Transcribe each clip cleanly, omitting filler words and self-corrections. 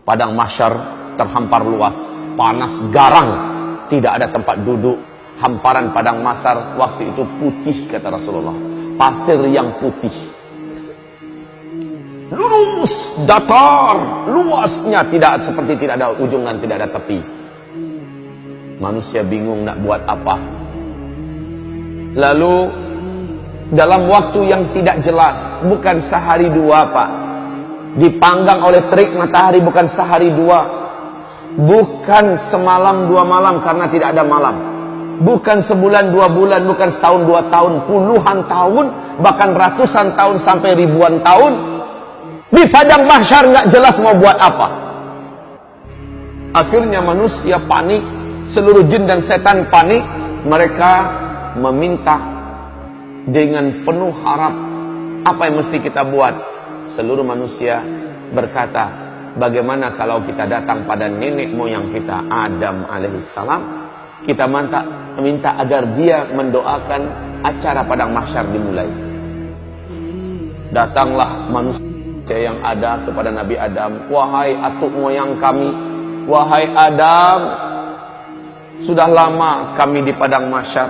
Padang mahsyar terhampar luas, panas garang, tidak ada tempat duduk. Hamparan padang mahsyar waktu itu putih, kata Rasulullah, pasir yang putih, lurus, datar, luasnya tidak seperti tidak ada ujung dan tidak ada tepi. Manusia bingung nak buat apa. Lalu dalam waktu yang tidak jelas, bukan sehari dua Pak, dipanggang oleh terik matahari, bukan sehari dua, bukan semalam dua malam karena tidak ada malam, bukan sebulan dua bulan, bukan setahun dua tahun, puluhan tahun, bahkan ratusan tahun sampai ribuan tahun di padang mahsyar, nggak jelas mau buat apa. Akhirnya manusia panik, seluruh jin dan setan panik. Mereka meminta dengan penuh harap, apa yang mesti kita buat? Seluruh manusia berkata, bagaimana kalau kita datang pada nenek moyang kita Adam alaihissalam, kita minta agar dia mendoakan acara padang mahsyar dimulai. Datanglah manusia yang ada kepada Nabi Adam, wahai atuk moyang kami, wahai Adam, sudah lama kami di padang mahsyar,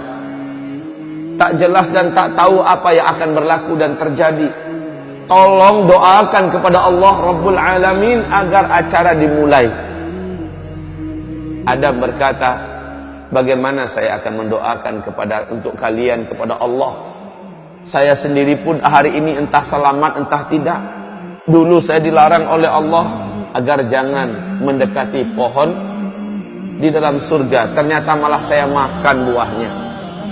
tak jelas dan tak tahu apa yang akan berlaku dan terjadi. Tolong doakan kepada Allah Rabbul Alamin agar acara dimulai. Adam berkata, bagaimana saya akan mendoakan untuk kalian kepada Allah? Saya sendiri pun hari ini entah selamat entah tidak. Dulu saya dilarang oleh Allah agar jangan mendekati pohon di dalam surga, ternyata malah saya makan buahnya.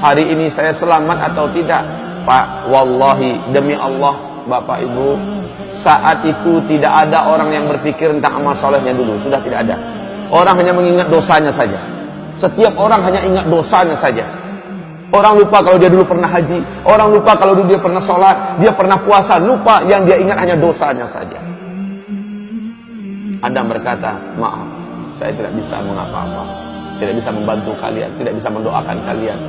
Hari ini saya selamat atau tidak? Pak, wallahi, demi Allah, Bapak Ibu, saat itu tidak ada orang yang berpikir tentang amal solehnya dulu. Sudah tidak ada. Orang hanya mengingat dosanya saja. Setiap orang hanya ingat dosanya saja. Orang lupa kalau dia dulu pernah haji, orang lupa kalau dulu dia pernah sholat, dia pernah puasa, lupa, yang dia ingat hanya dosanya saja. Adam berkata, maaf, saya tidak bisa mengapa-apa, tidak bisa membantu kalian, tidak bisa mendoakan kalian.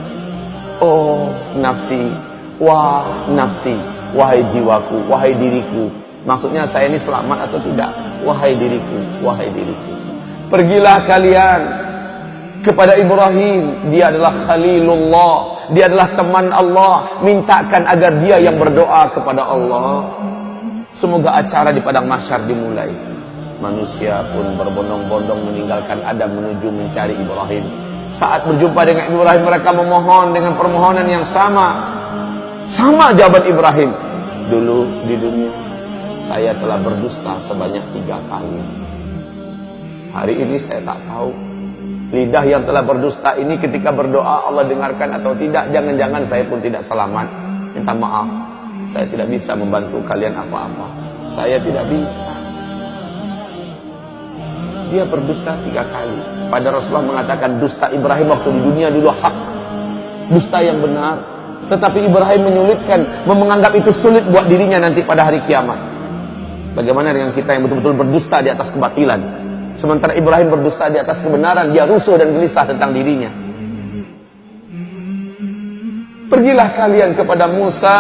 Oh nafsi, wah nafsi, wahai jiwaku, wahai diriku. Maksudnya saya ini selamat atau tidak? Wahai diriku, wahai diriku. Pergilah kalian kepada Ibrahim, dia adalah Khalilullah, dia adalah teman Allah, mintakan agar dia yang berdoa kepada Allah. Semoga acara di padang mahsyar dimulai. Manusia pun berbondong-bondong meninggalkan Adam menuju mencari Ibrahim. Saat berjumpa dengan Ibrahim, mereka memohon dengan permohonan yang sama. Sama jawaban Ibrahim. Dulu di dunia saya telah berdusta sebanyak 3 kali. Hari ini saya tak tahu lidah yang telah berdusta ini ketika berdoa Allah dengarkan atau tidak. Jangan-jangan saya pun tidak selamat. Minta maaf, saya tidak bisa membantu kalian apa-apa. Saya tidak bisa. Dia berdusta 3 kali. Pada Rasulullah mengatakan dusta Ibrahim waktu di dunia dulu hak, dusta yang benar. Tetapi Ibrahim menyulitkan, menganggap itu sulit buat dirinya nanti pada hari kiamat. Bagaimana dengan kita yang betul-betul berdusta di atas kebatilan? Sementara Ibrahim berdusta di atas kebenaran, dia rusuh dan gelisah tentang dirinya. Pergilah kalian kepada Musa,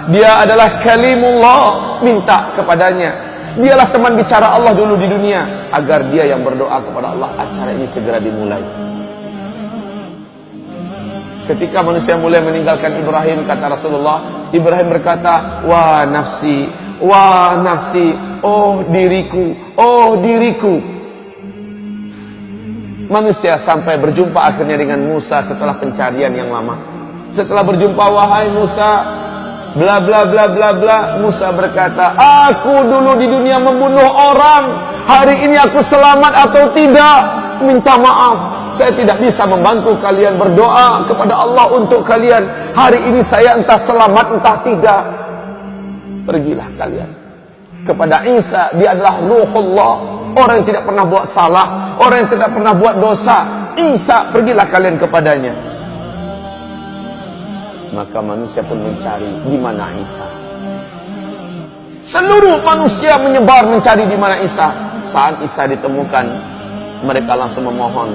dia adalah kalimullah, minta kepadanya. Dialah teman bicara Allah dulu di dunia, agar dia yang berdoa kepada Allah, acara ini segera dimulai. Ketika manusia mulai meninggalkan Ibrahim, kata Rasulullah, Ibrahim berkata, wah nafsi, oh diriku, oh diriku. Manusia sampai berjumpa akhirnya dengan Musa setelah pencarian yang lama. Setelah berjumpa, wahai Musa, bla bla bla bla bla. Musa berkata, aku dulu di dunia membunuh orang, hari ini aku selamat atau tidak? Minta maaf, saya tidak bisa membantu kalian, berdoa kepada Allah untuk kalian. Hari ini saya entah selamat entah tidak. Pergilah kalian kepada Isa, dia adalah Ruhullah, orang yang tidak pernah buat salah, orang yang tidak pernah buat dosa. Isa, pergilah kalian kepadanya. Maka manusia pun mencari di mana Isa. Seluruh manusia menyebar mencari di mana Isa. Saat Isa ditemukan, mereka langsung memohon.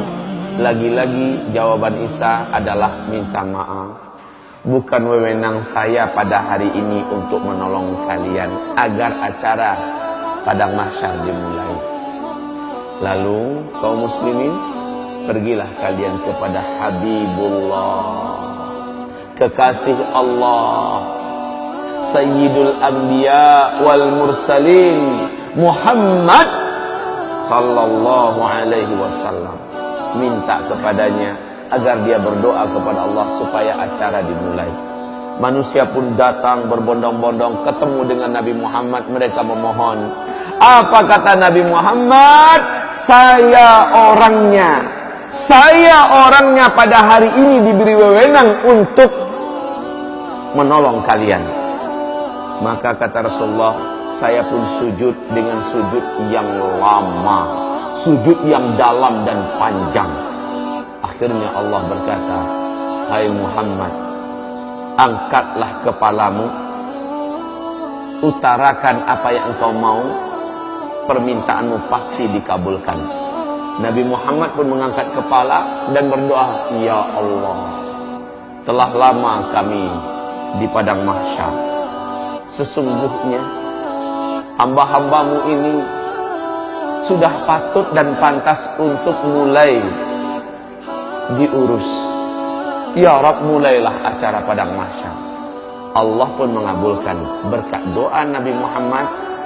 Lagi-lagi jawaban Isa adalah minta maaf. Bukan wewenang saya pada hari ini untuk menolong kalian agar acara padang mahsyar dimulai. Lalu kaum muslimin, pergilah kalian kepada Habibullah, kekasih Allah, Sayyidul Anbiya wal Mursalin, Muhammad sallallahu alaihi wasallam. Minta kepadanya agar dia berdoa kepada Allah supaya acara dimulai. Manusia pun datang berbondong-bondong ketemu dengan Nabi Muhammad. Mereka memohon. Apa kata Nabi Muhammad? Saya orangnya pada hari ini diberi wewenang untuk menolong kalian. Maka kata Rasulullah, saya pun sujud dengan sujud yang lama, sujud yang dalam dan panjang. Akhirnya Allah berkata, hai Muhammad, angkatlah kepalamu, utarakan apa yang engkau mau, permintaanmu pasti dikabulkan. Nabi Muhammad pun mengangkat kepala dan berdoa, ya Allah, telah lama kami di padang mahsyar. Sesungguhnya hamba-hambamu ini sudah patut dan pantas untuk mulai diurus. Ya Rabb, mulailah acara padang mahsyar. Allah pun mengabulkan berkat doa Nabi Muhammad.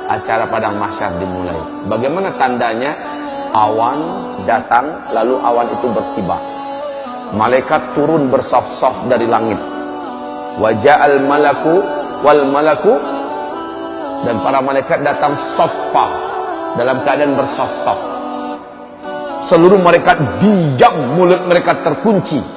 Acara padang mahsyar dimulai. Bagaimana tandanya? Awan datang, lalu awan itu bersibak. Malaikat turun bersaf-saf dari langit. Waja'al malaku wal malaku, dan para malaikat datang saffa, dalam keadaan bersaf-saf. Seluruh malaikat diam, mulut mereka terkunci.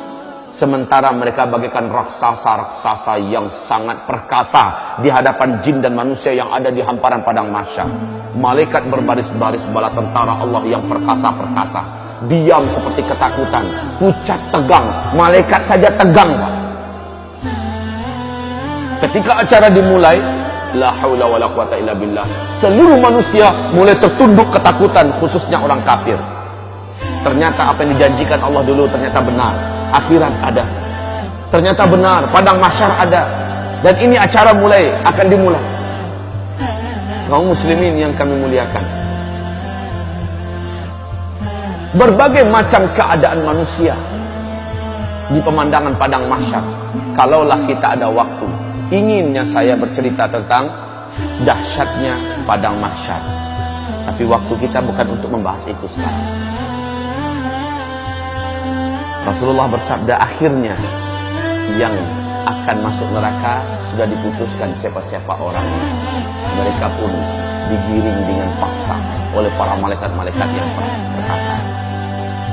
Sementara mereka bagaikan raksasa-raksasa yang sangat perkasa di hadapan jin dan manusia yang ada di hamparan padang mahsyar. Malaikat berbaris-baris bala tentara Allah yang perkasa-perkasa, diam seperti ketakutan, pucat tegang. Malaikat saja tegang, Pak. Ketika acara dimulai, la haula wala quwata illa billah, seluruh manusia mulai tertunduk ketakutan, khususnya orang kafir. Ternyata apa yang dijanjikan Allah dulu ternyata benar. Akhirat ada, ternyata benar, padang mahsyar ada, dan ini acara akan dimulai. Kaum muslimin yang kami muliakan, berbagai macam keadaan manusia di pemandangan padang mahsyar. Kalaulah kita ada waktu, inginnya saya bercerita tentang dahsyatnya padang mahsyar, tapi waktu kita bukan untuk membahas itu sekarang. Rasulullah bersabda, akhirnya yang akan masuk neraka sudah diputuskan siapa-siapa orang. Mereka pun digiring dengan paksa oleh para malaikat-malaikat yang perkasa.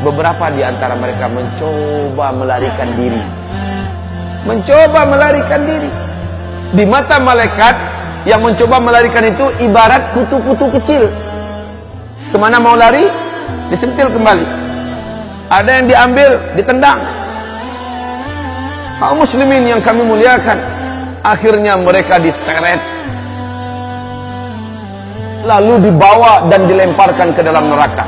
Beberapa di antara mereka mencoba melarikan diri. Di mata malaikat yang mencoba melarikan itu ibarat kutu-kutu kecil. Kemana mau lari, disentil kembali. Ada yang diambil, ditendang. Kaum muslimin yang kami muliakan, akhirnya mereka diseret, lalu dibawa dan dilemparkan ke dalam neraka.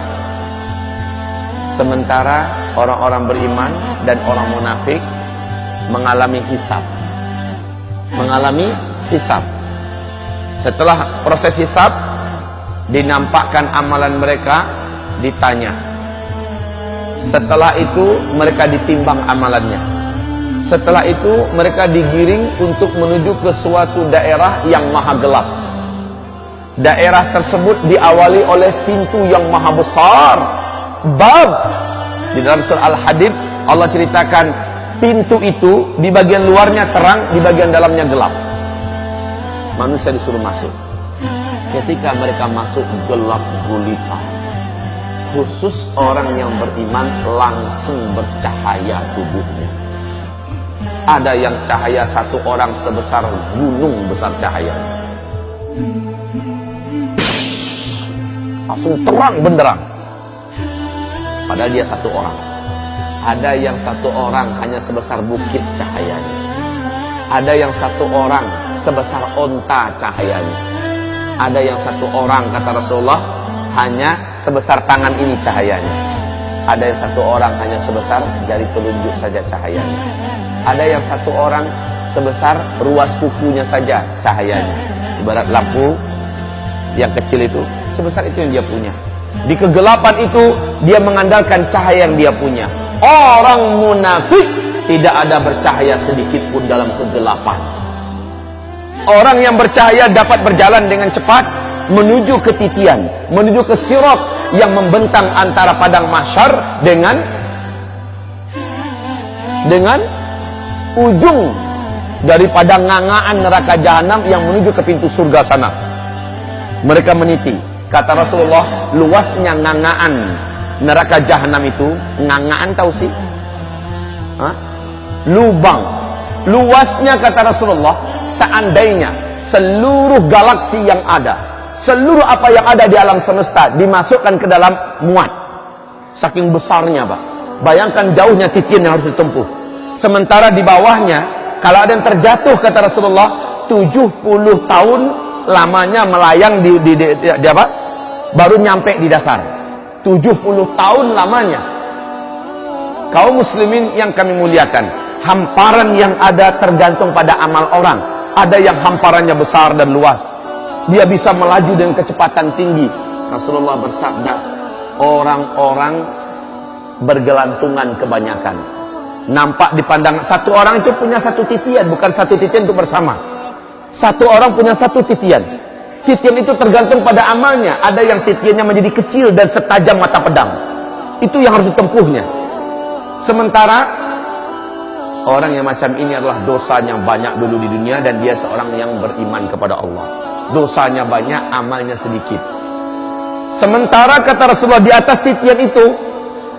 Sementara orang-orang beriman dan orang munafik mengalami hisab. Setelah proses hisab, dinampakkan amalan mereka, ditanya. Setelah itu mereka ditimbang amalannya. Setelah itu mereka digiring untuk menuju ke suatu daerah yang maha gelap. Daerah tersebut diawali oleh pintu yang maha besar, bab. Di dalam surah Al-Hadid Allah ceritakan pintu itu di bagian luarnya terang, di bagian dalamnya gelap. Manusia disuruh masuk. Ketika mereka masuk, gelap gulita. Khusus orang yang beriman langsung bercahaya tubuhnya. Ada yang cahaya satu orang sebesar gunung besar cahayanya. Langsung terang benderang. Padahal dia satu orang. Ada yang satu orang hanya sebesar bukit cahayanya. Ada yang satu orang sebesar onta cahayanya. Ada yang satu orang, kata Rasulullah, hanya sebesar tangan ini cahayanya. Ada yang satu orang hanya sebesar jari telunjuk saja cahayanya. Ada yang satu orang sebesar ruas kukunya saja cahayanya. Ibarat lampu yang kecil itu, sebesar itu yang dia punya. Di kegelapan itu dia mengandalkan cahaya yang dia punya. Orang munafik tidak ada bercahaya sedikit pun dalam kegelapan. Orang yang bercahaya dapat berjalan dengan cepat menuju ke titian, menuju ke sirat yang membentang antara padang mahsyar dengan ujung daripada ngangaan neraka jahanam yang menuju ke pintu surga sana. Mereka meniti. Kata Rasulullah, luasnya ngangaan neraka jahanam itu, ngangaan tahu sih? Hah? Lubang. Luasnya kata Rasulullah, seandainya seluruh galaksi yang ada, seluruh apa yang ada di alam semesta dimasukkan ke dalam muat. Saking besarnya, Pak. Bayangkan jauhnya titian yang harus ditempuh. Sementara di bawahnya, kalau ada yang terjatuh kata Rasulullah, 70 tahun lamanya melayang di apa? Baru nyampe di dasar. 70 tahun lamanya. Kaum muslimin yang kami muliakan, hamparan yang ada tergantung pada amal orang. Ada yang hamparannya besar dan luas, dia bisa melaju dengan kecepatan tinggi. Rasulullah bersabda, orang-orang bergelantungan kebanyakan. Nampak dipandang, satu orang itu punya satu titian, bukan satu titian untuk bersama. Satu orang punya satu titian. Titian itu tergantung pada amalnya. Ada yang titiannya menjadi kecil dan setajam mata pedang. Itu yang harus ditempuhnya. Sementara orang yang macam ini adalah dosanya banyak dulu di dunia dan dia seorang yang beriman kepada Allah. Dosanya banyak, amalnya sedikit. Sementara kata Rasulullah, di atas titian itu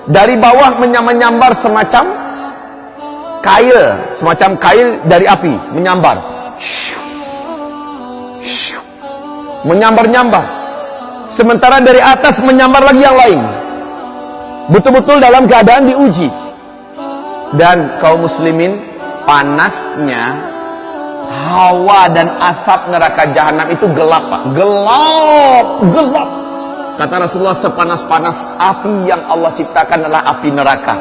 dari bawah menyambar semacam kail dari api menyambar. Menyambar-nyambar. Sementara dari atas menyambar lagi yang lain. Betul-betul dalam keadaan diuji. Dan kaum muslimin, panasnya hawa dan asap neraka jahanam itu gelap, Pak. Gelap. Kata Rasulullah, sepanas-panas api yang Allah ciptakan adalah api neraka.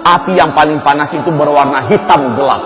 Api yang paling panas itu berwarna hitam gelap.